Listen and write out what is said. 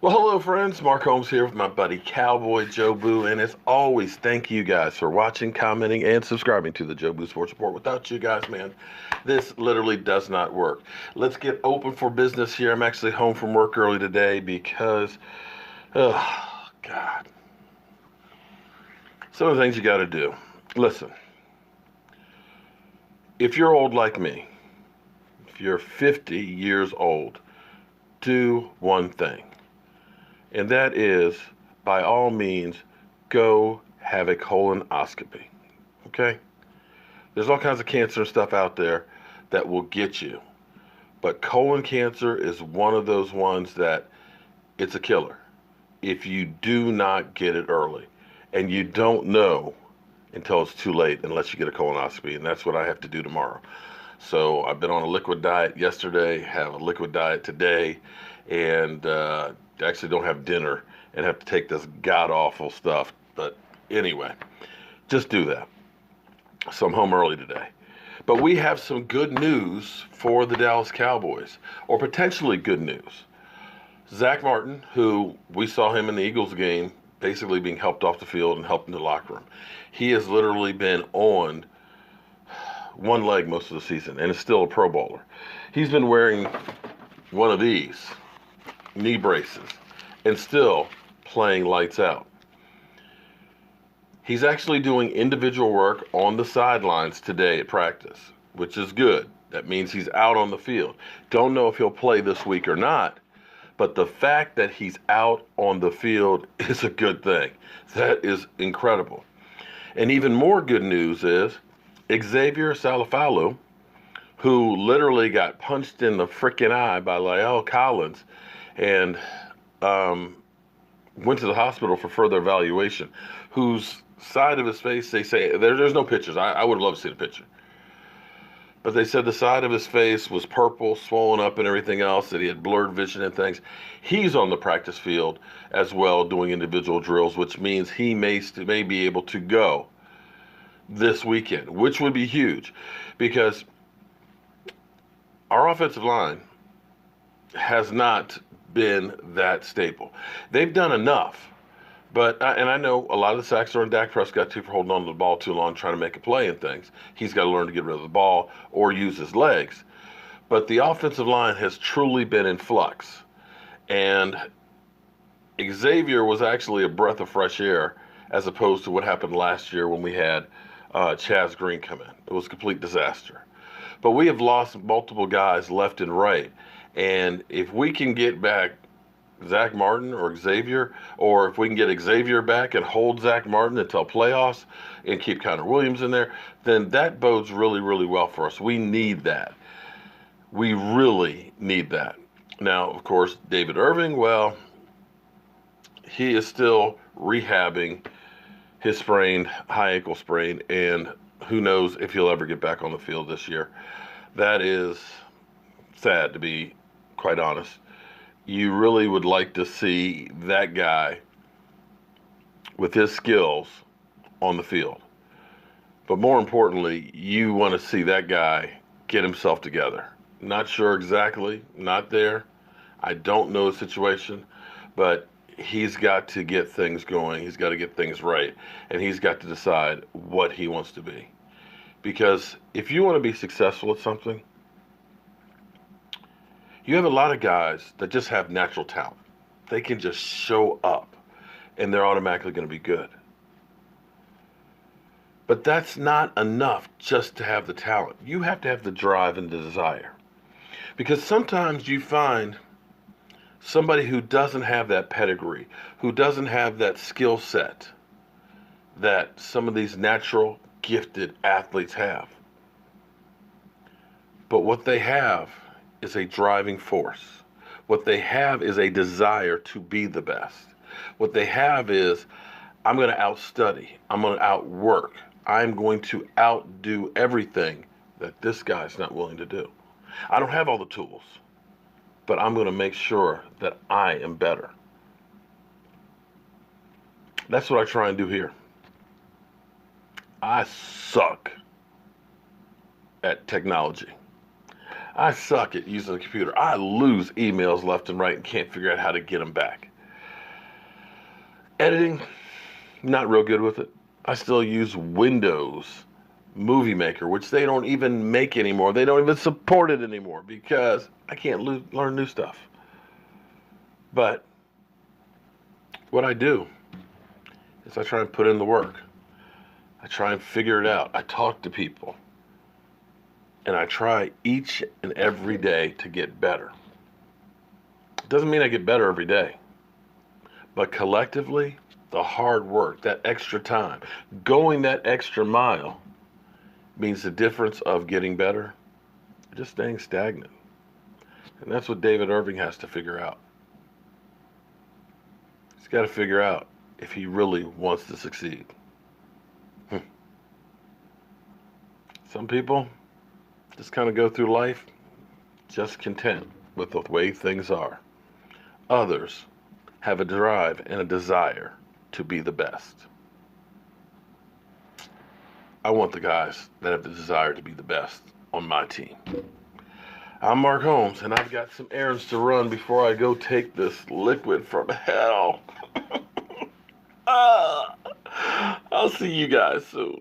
Well, hello, friends. Mark Holmes here with my buddy Cowboy Joe Boo. And as always, thank you guys for watching, commenting, and subscribing to the Joe Boo Sports Report. Without you guys, man, this literally does not work. Let's get open for business here. I'm actually home from work early today because, oh, God, some of the things you got to do. Listen, if you're old like me, if you're 50 years old, do one thing. And that is, by all means, go have a colonoscopy. Okay? There's all kinds of cancer and stuff out there that will get you. But colon cancer is one of those ones that it's a killer if you do not get it early. And you don't know until it's too late unless you get a colonoscopy. And that's what I have to do tomorrow. So I've been on a liquid diet yesterday, have a liquid diet today, and actually don't have dinner and have to take this god awful stuff. But anyway, just do that. So I'm home early today. But we have some good news for the Dallas Cowboys, or potentially good news. Zach Martin, who we saw him in the Eagles game, basically being helped off the field and helped in the locker room. He has literally been on one leg most of the season and is still a Pro Bowler. He's been wearing one of these knee braces and still playing lights out. He's actually doing individual work on the sidelines today at practice, which is good. That means he's out on the field. Don't know if he'll play this week or not, but the fact that he's out on the field is a good thing. That is incredible. And even more good news is Xavier Salafalu, who literally got punched in the freaking eye by La'el Collins and went to the hospital for further evaluation, whose side of his face, they say, there's no pictures. I would have loved to see the picture. But they said the side of his face was purple, swollen up and everything else, that he had blurred vision and things. He's on the practice field as well doing individual drills, which means he may be able to go this weekend, which would be huge because our offensive line has not been that stable. They've done enough, but and I know a lot of the sacks are on Dak Prescott too for holding on to the ball too long, trying to make a play and things. He's got to learn to get rid of the ball or use his legs. But the offensive line has truly been in flux, and Xavier was actually a breath of fresh air as opposed to what happened last year when we had Chaz Green come in. It was a complete disaster. But we have lost multiple guys left and right. And if we can get back Zach Martin or Xavier, or if we can get Xavier back and hold Zach Martin until playoffs and keep Connor Williams in there, then that bodes really, really well for us. We need that. We really need that. Now, of course, David Irving, well, he is still rehabbing his high ankle sprain, and who knows if he'll ever get back on the field this year. That is sad, to be quite honest. You really would like to see that guy with his skills on the field. But more importantly, you want to see that guy get himself together. Not sure exactly, not there. I don't know the situation, but he's got to get things going. He's got to get things right. And he's got to decide what he wants to be. Because if you want to be successful at something, you have a lot of guys that just have natural talent. They can just show up and they're automatically going to be good. But that's not enough just to have the talent. You have to have the drive and the desire. Because sometimes you find somebody who doesn't have that pedigree, who doesn't have that skill set that some of these natural gifted athletes have. But what they have is a driving force. What they have is a desire to be the best. What they have is, I'm going to outstudy. I'm going to outwork. I'm going to outdo everything that this guy's not willing to do. I don't have all the tools, but I'm going to make sure that I am better. That's what I try and do here. I suck at technology. I suck at using the computer. I lose emails left and right and can't figure out how to get them back. Editing, not real good with it. I still use Windows Movie Maker, which they don't even make anymore. They don't even support it anymore because I can't learn new stuff. But what I do is I try and put in the work. I try and figure it out. I talk to people. And I try each and every day to get better. It doesn't mean I get better every day. But collectively, the hard work, that extra time, going that extra mile means the difference of getting better or just staying stagnant. And that's what David Irving has to figure out. He's got to figure out if he really wants to succeed. Some people just kind of go through life just content with the way things are. Others have a drive and a desire to be the best. I want the guys that have the desire to be the best on my team. I'm Mark Holmes, and I've got some errands to run before I go take this liquid from hell. I'll see you guys soon.